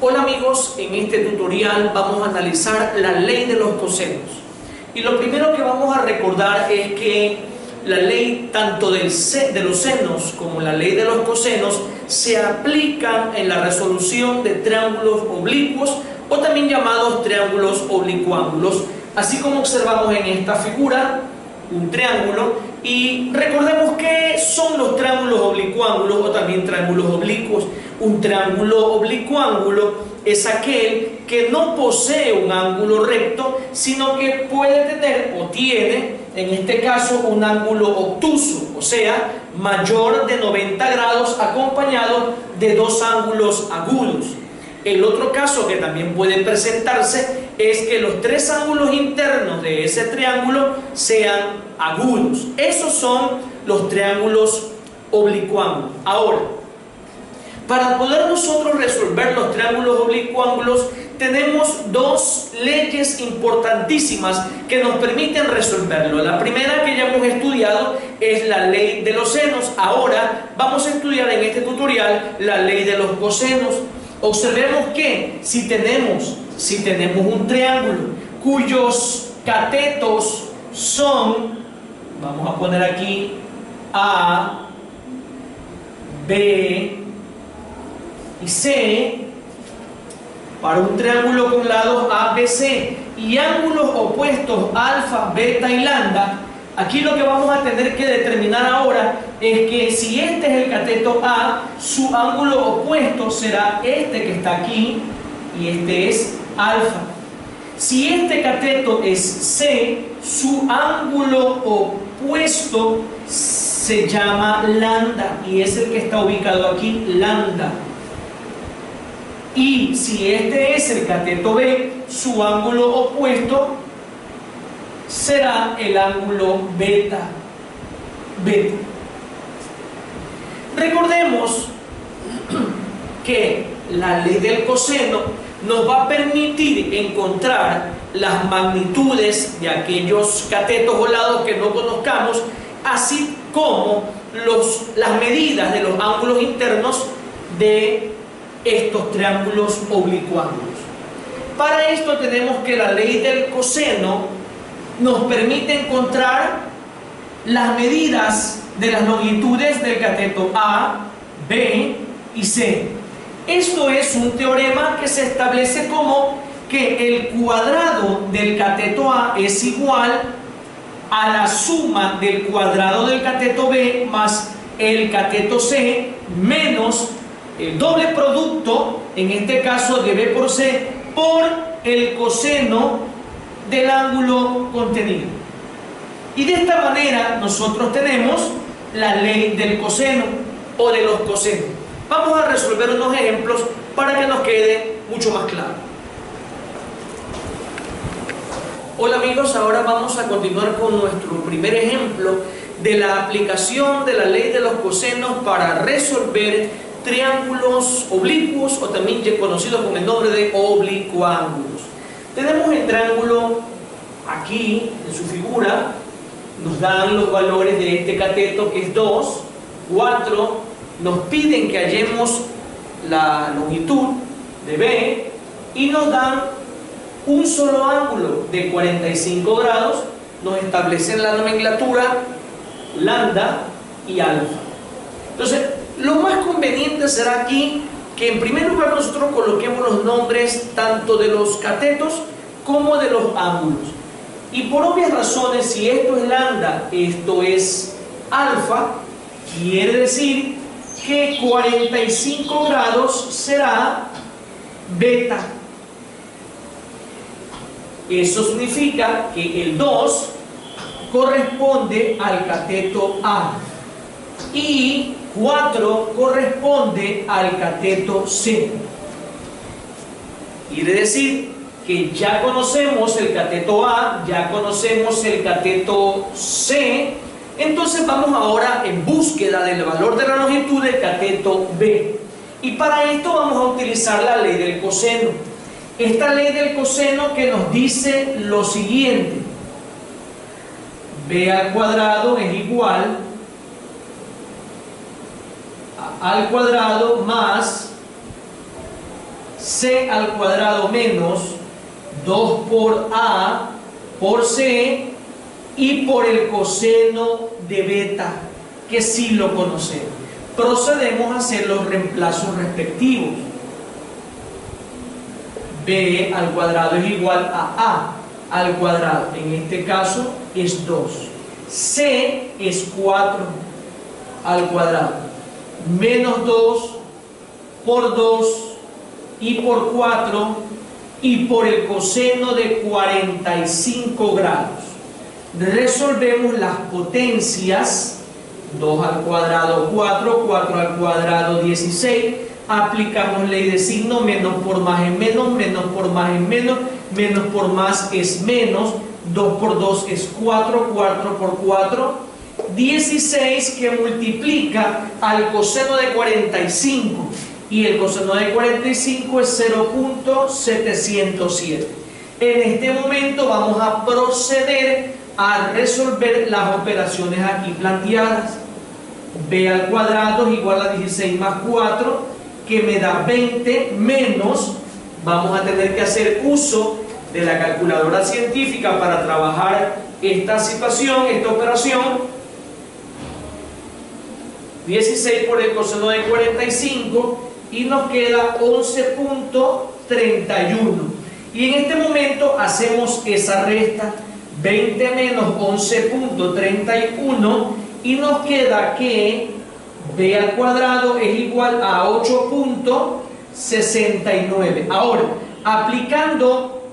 Hola amigos, en este tutorial vamos a analizar la ley de los cosenos. Y lo primero que vamos a recordar es que la ley tanto de los senos como la ley de los cosenos se aplican en la resolución de triángulos oblicuos o también llamados triángulos oblicuángulos. Así como observamos en esta figura, un triángulo, y recordemos que son los triángulos oblicuángulos o también triángulos oblicuos. Un triángulo oblicuángulo es aquel que no posee un ángulo recto, sino que puede tener o tiene, en este caso, un ángulo obtuso, o sea, mayor de 90 grados acompañado de dos ángulos agudos. El otro caso que también puede presentarse es que los tres ángulos internos de ese triángulo sean agudos. Esos son los triángulos oblicuángulos. Ahora, para poder nosotros resolver los triángulos oblicuángulos, tenemos dos leyes importantísimas que nos permiten resolverlo. La primera, que ya hemos estudiado, es la ley de los senos. Ahora vamos a estudiar en este tutorial la ley de los cosenos. Observemos que si tenemos un triángulo cuyos catetos son, vamos a poner aquí A, B y C, para un triángulo con lados ABC y ángulos opuestos alfa, beta y lambda, aquí lo que vamos a tener que determinar ahora es que si este es el cateto A, su ángulo opuesto será este que está aquí y este es alfa. Si este cateto es C, su ángulo opuesto se llama lambda y es el que está ubicado aquí, lambda. Y si este es el cateto B, su ángulo opuesto será el ángulo beta. Recordemos que la ley del coseno nos va a permitir encontrar las magnitudes de aquellos catetos o lados que no conozcamos, así como las medidas de los ángulos internos de estos triángulos oblicuángulos. Para esto tenemos que la ley del coseno nos permite encontrar las medidas de las longitudes del cateto A, B y C. Esto es un teorema que se establece como que el cuadrado del cateto A es igual a la suma del cuadrado del cateto B más el cateto C menos el doble producto, en este caso de B por C, por el coseno del ángulo contenido. Y de esta manera nosotros tenemos la ley del coseno o de los cosenos. Vamos a resolver unos ejemplos para que nos quede mucho más claro. Hola amigos, ahora vamos a continuar con nuestro primer ejemplo de la aplicación de la ley de los cosenos para resolver triángulos oblicuos o también conocidos con el nombre de oblicuángulos. Tenemos el triángulo aquí en su figura, nos dan los valores de este cateto que es 2, 4, nos piden que hallemos la longitud de B y nos dan un solo ángulo de 45 grados, nos establecen la nomenclatura lambda y alfa. Entonces, lo más conveniente será aquí que en primer lugar nosotros coloquemos los nombres tanto de los catetos como de los ángulos. Y por obvias razones, si esto es lambda, esto es alfa, quiere decir que 45 grados será beta. Eso significa que el 2 corresponde al cateto A y 4 corresponde al cateto C. Quiere decir que ya conocemos el cateto A, ya conocemos el cateto C, entonces vamos ahora en búsqueda del valor de la longitud del cateto B. Y para esto vamos a utilizar la ley del coseno. Esta ley del coseno que nos dice lo siguiente: B al cuadrado es igual al cuadrado más c al cuadrado menos 2 por a por c y por el coseno de beta, que sí lo conocemos. Procedemos a hacer los reemplazos respectivos. B al cuadrado es igual a al cuadrado, en este caso es 2. C es 4 al cuadrado, menos 2 por 2 y por 4 y por el coseno de 45 grados. Resolvemos las potencias. 2 al cuadrado 4, 4 al cuadrado 16, aplicamos ley de signo, menos por más es menos, menos por más es menos, menos por más es menos, 2 por 2 es 4, 4 por 4, 16 que multiplica al coseno de 45 y el coseno de 45 es 0.707. En este momento vamos a proceder a resolver las operaciones aquí planteadas. B al cuadrado es igual a 16 más 4, que me da 20, menos, vamos a tener que hacer uso de la calculadora científica para trabajar esta situación, esta operación. 16 por el coseno de 45 y nos queda 11.31. Y en este momento hacemos esa resta. 20 menos 11.31 y nos queda que b al cuadrado es igual a 8.69. Ahora, aplicando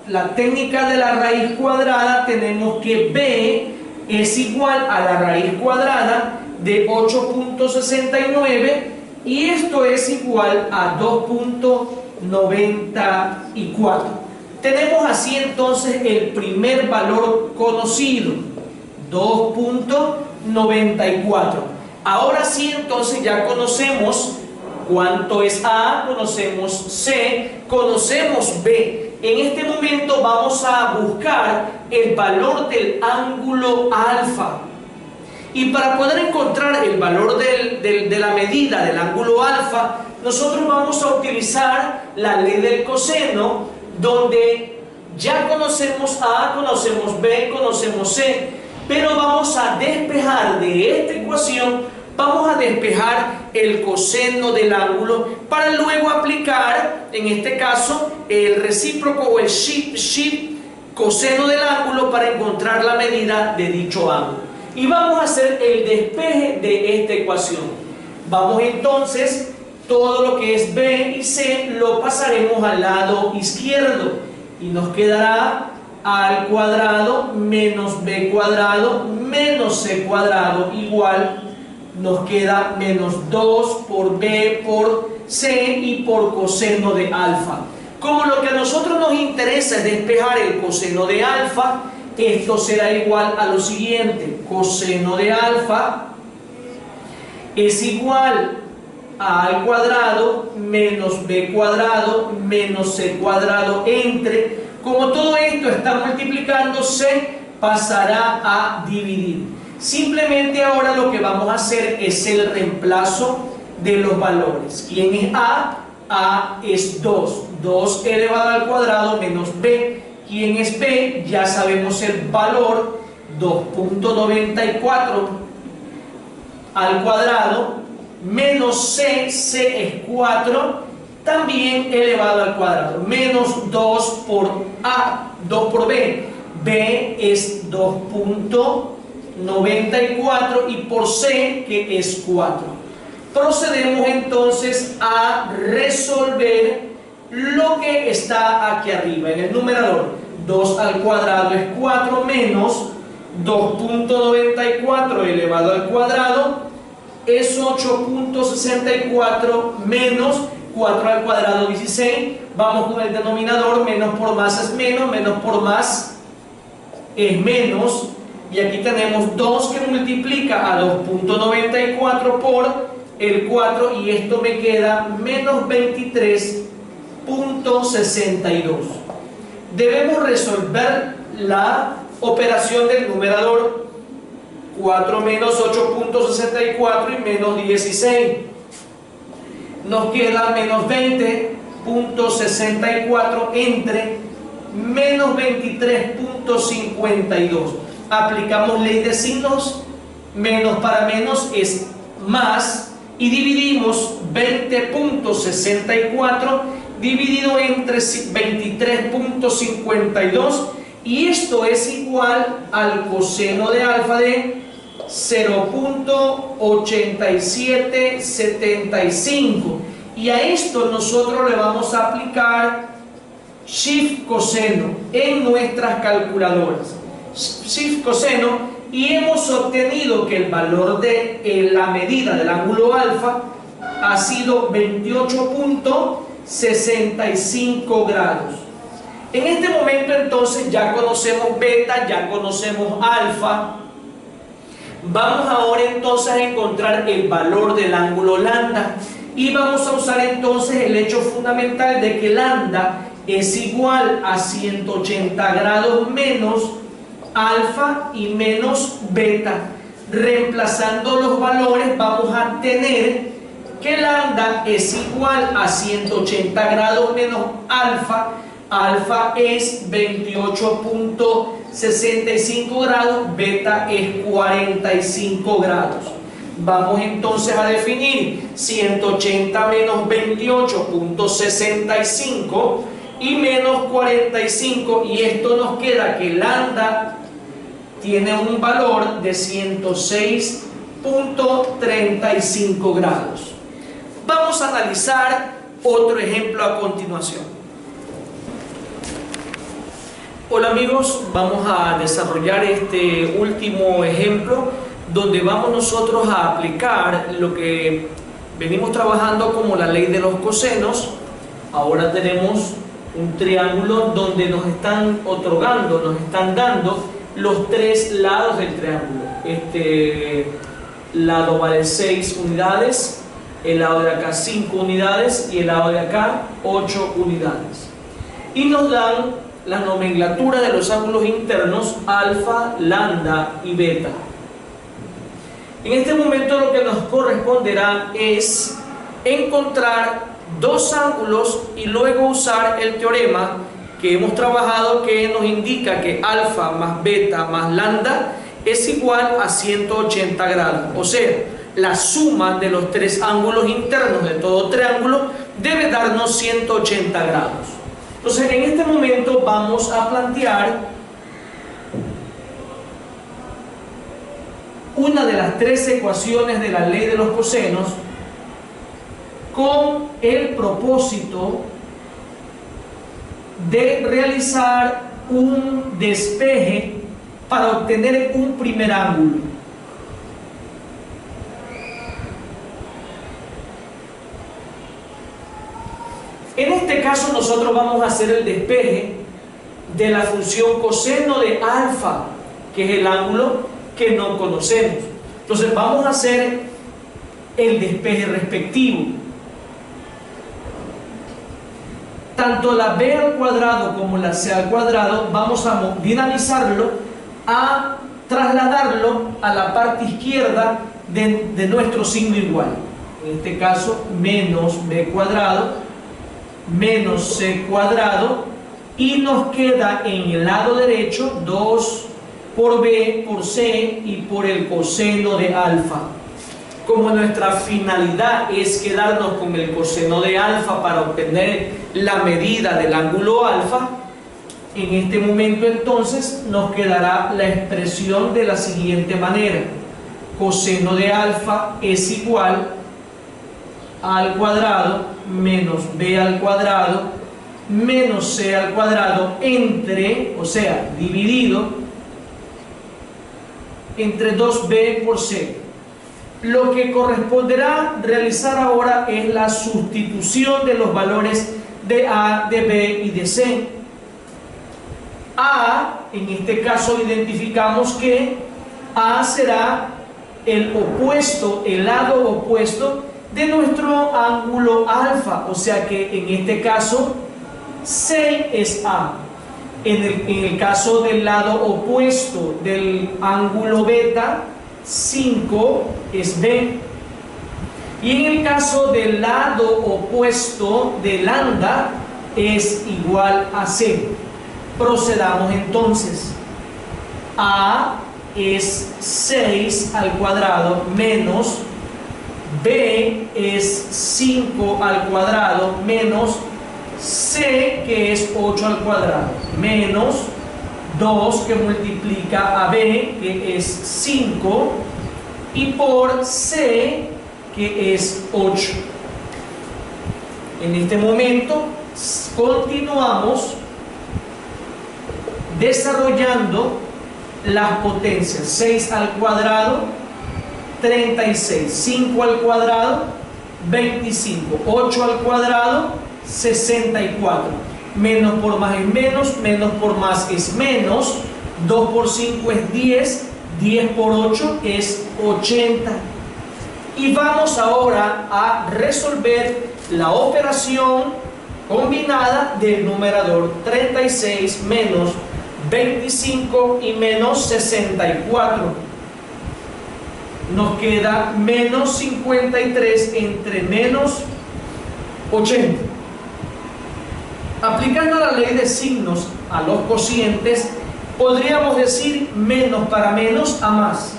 la técnica de la raíz cuadrada, tenemos que b es igual a la raíz cuadrada de 8.69 y esto es igual a 2.94. Tenemos así entonces el primer valor conocido, 2.94. Ahora sí entonces ya conocemos cuánto es A, conocemos C, conocemos B. En este momento vamos a buscar el valor del ángulo alfa. Y para poder encontrar el valor de la medida del ángulo alfa, nosotros vamos a utilizar la ley del coseno, donde ya conocemos A, conocemos B, conocemos C, pero vamos a despejar de esta ecuación, vamos a despejar el coseno del ángulo para luego aplicar, en este caso, el recíproco o el shift coseno del ángulo para encontrar la medida de dicho ángulo. Y vamos a hacer el despeje de esta ecuación. Vamos entonces, todo lo que es B y C lo pasaremos al lado izquierdo y nos quedará A al cuadrado menos B cuadrado menos C cuadrado igual, nos queda menos 2 por B por C y por coseno de alfa. Como lo que a nosotros nos interesa es despejar el coseno de alfa, esto será igual a lo siguiente: coseno de alfa es igual a al cuadrado menos b cuadrado menos c cuadrado entre, como todo esto está multiplicando, se pasará a dividir. Simplemente ahora lo que vamos a hacer es el reemplazo de los valores. ¿Quién es A? A es 2, 2 elevado al cuadrado menos b. ¿Quién es b? Ya sabemos el valor, 2.94 al cuadrado menos c, c es 4, también elevado al cuadrado, menos 2 por a, 2 por b, b es 2.94 y por c, que es 4. Procedemos entonces a resolver lo que está aquí arriba en el numerador. 2 al cuadrado es 4 menos 2.94 elevado al cuadrado es 8.64 menos 4 al cuadrado 16. Vamos con el denominador, menos por más es menos, menos por más es menos, y aquí tenemos 2 que multiplica a 2.94 por el 4 y esto me queda menos 23.62. Debemos resolver la operación del numerador. 4 menos 8.64 y menos 16 nos queda menos 20.62. 23.64 entre menos 23.52. Aplicamos ley de signos, menos para menos es más, y dividimos 20.64 dividido entre 23.52, y esto es igual al coseno de alfa de 0.8775, y a esto nosotros le vamos a aplicar shift coseno en nuestras calculadoras. Shift coseno, y hemos obtenido que el valor de la medida del ángulo alfa ha sido 28.65 grados. En este momento entonces ya conocemos beta, ya conocemos alfa. Vamos ahora entonces a encontrar el valor del ángulo lambda, y vamos a usar entonces el hecho fundamental de que lambda es igual a 180 grados menos alfa y menos beta. Reemplazando los valores vamos a tener que lambda es igual a 180 grados menos alfa. Alfa es 28.65 grados, beta es 45 grados. Vamos entonces a definir 180 menos 28.65 y menos 45, y esto nos queda que lambda tiene un valor de 106.35 grados. Vamos a analizar otro ejemplo a continuación. Hola amigos, vamos a desarrollar este último ejemplo donde vamos nosotros a aplicar lo que venimos trabajando como la ley de los cosenos. Ahora tenemos un triángulo donde nos están otorgando, nos están dando los tres lados del triángulo. Este lado vale 6 unidades, el lado de acá 5 unidades y el lado de acá 8 unidades. Y nos dan la nomenclatura de los ángulos internos alfa, lambda y beta. En este momento lo que nos corresponderá es encontrar dos ángulos y luego usar el teorema que hemos trabajado, que nos indica que alfa más beta más lambda es igual a 180 grados. O sea, la suma de los tres ángulos internos de todo triángulo debe darnos 180 grados. Entonces, en este momento vamos a plantear una de las tres ecuaciones de la ley de los cosenos con el propósito de realizar un despeje para obtener un primer ángulo. En este caso nosotros vamos a hacer el despeje de la función coseno de alfa, que es el ángulo que no conocemos. Entonces vamos a hacer el despeje respectivo. Tanto la b al cuadrado como la c al cuadrado vamos a dinamizarlo, a trasladarlo a la parte izquierda de nuestro signo igual. En este caso, menos b cuadrado menos c cuadrado, y nos queda en el lado derecho 2 por b por c y por el coseno de alfa. Como nuestra finalidad es quedarnos con el coseno de alfa para obtener la medida del ángulo alfa, en este momento entonces nos quedará la expresión de la siguiente manera: coseno de alfa es igual a al cuadrado menos b al cuadrado menos c al cuadrado entre, o sea, dividido entre 2b por c. Lo que corresponderá realizar ahora es la sustitución de los valores de a, de b y de c. A, en este caso identificamos que a será el opuesto, el lado opuesto de nuestro ángulo alfa, o sea que en este caso 6 es A. En el caso del lado opuesto del ángulo beta, 5 es B. Y en el caso del lado opuesto de lambda es igual a c. Procedamos entonces. A es 6 al cuadrado menos b es 5 al cuadrado menos c, que es 8 al cuadrado, menos 2 que multiplica a b, que es 5, y por c, que es 8. En este momento continuamos desarrollando las potencias. 6 al cuadrado, 36, 5 al cuadrado, 25, 8 al cuadrado, 64. Menos por más es menos, menos por más es menos, 2 por 5 es 10, 10 por 8 es 80. Y vamos ahora a resolver la operación combinada del numerador. 36 menos 25 y menos 64. Nos queda menos 53 entre menos 80. Aplicando la ley de signos a los cocientes, podríamos decir menos para menos a más.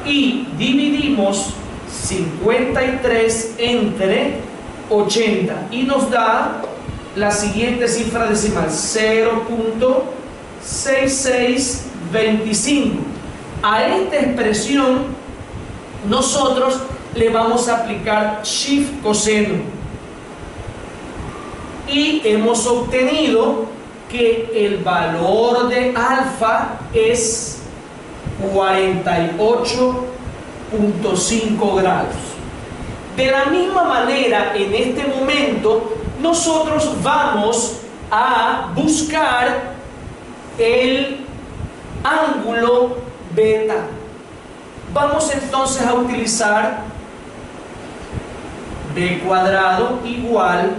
Y dividimos 53 entre 80 y nos da la siguiente cifra decimal: 0.6625. A esta expresión nosotros le vamos a aplicar shift coseno y hemos obtenido que el valor de alfa es 48.5 grados. De la misma manera, en este momento nosotros vamos a buscar el ángulo beta. Vamos entonces a utilizar b cuadrado igual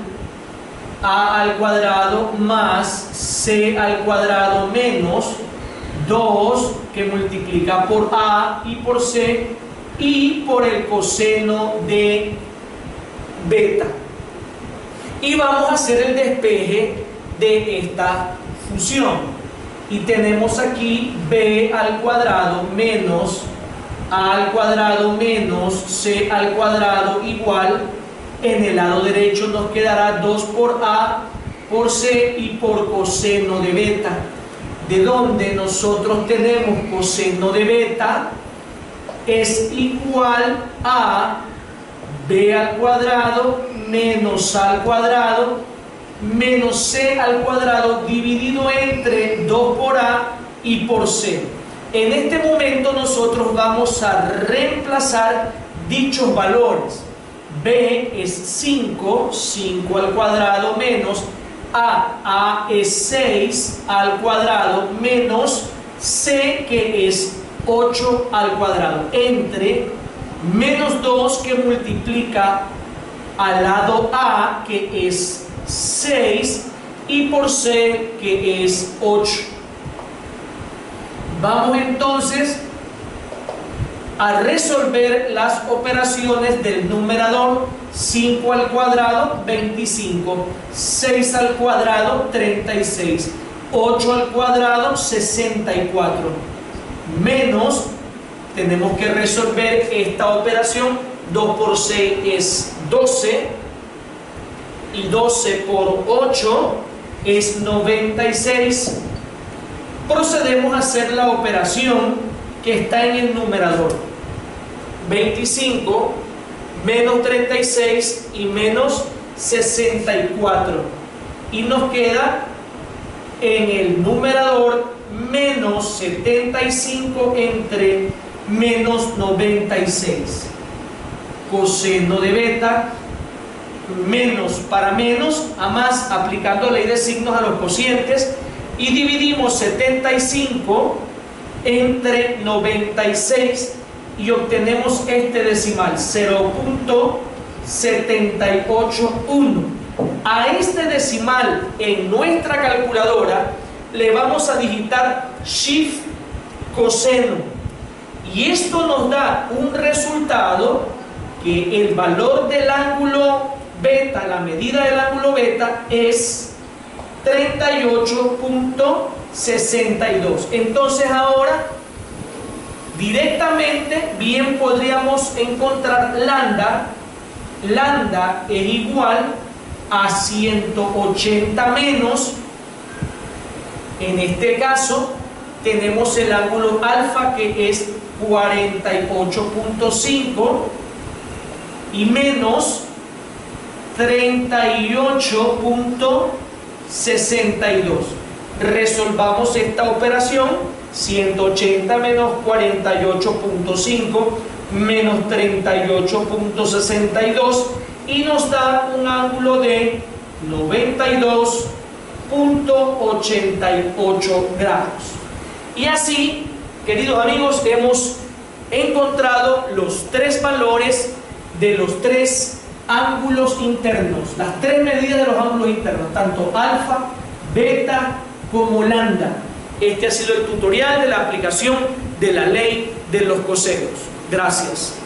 a al cuadrado más c al cuadrado menos 2 que multiplica por a y por c y por el coseno de beta. Y vamos a hacer el despeje de esta función. Y tenemos aquí b al cuadrado menos a al cuadrado menos c al cuadrado igual. En el lado derecho nos quedará 2 por a por c y por coseno de beta, de donde nosotros tenemos coseno de beta es igual a b al cuadrado menos a al cuadrado menos c al cuadrado dividido entre 2 por a y por c. En este momento nosotros vamos a reemplazar dichos valores. b es 5, 5 al cuadrado menos a es 6 al cuadrado menos c, que es 8 al cuadrado, entre menos 2 que multiplica al lado a, que es 6, y por c, que es 8. Vamos entonces a resolver las operaciones del numerador. 5 al cuadrado, 25, 6 al cuadrado, 36, 8 al cuadrado, 64, menos, tenemos que resolver esta operación. 2 por 6 es 12 y 12 por 8 es 96. Procedemos a hacer la operación que está en el numerador. 25 menos 36 y menos 64, y nos queda en el numerador menos 75 entre menos 96. Coseno de beta, menos para menos a más, aplicando ley de signos a los cocientes, y dividimos 75 entre 96 y obtenemos este decimal: 0.781. A este decimal en nuestra calculadora le vamos a digitar shift coseno, y esto nos da un resultado que el valor del ángulo beta, la medida del ángulo beta es 38.62. Entonces ahora directamente bien podríamos encontrar lambda. Lambda es igual a 180 menos, en este caso tenemos el ángulo alfa que es 48.5 y menos 38.62. Resolvamos esta operación. 180 menos 48.5 menos 38.62 y nos da un ángulo de 92.88 grados. Y así, queridos amigos, hemos encontrado los tres valores de los tres ángulos internos, las tres medidas de los ángulos internos, tanto alfa, beta como lambda. Este ha sido el tutorial de la aplicación de la ley de los cosenos. Gracias.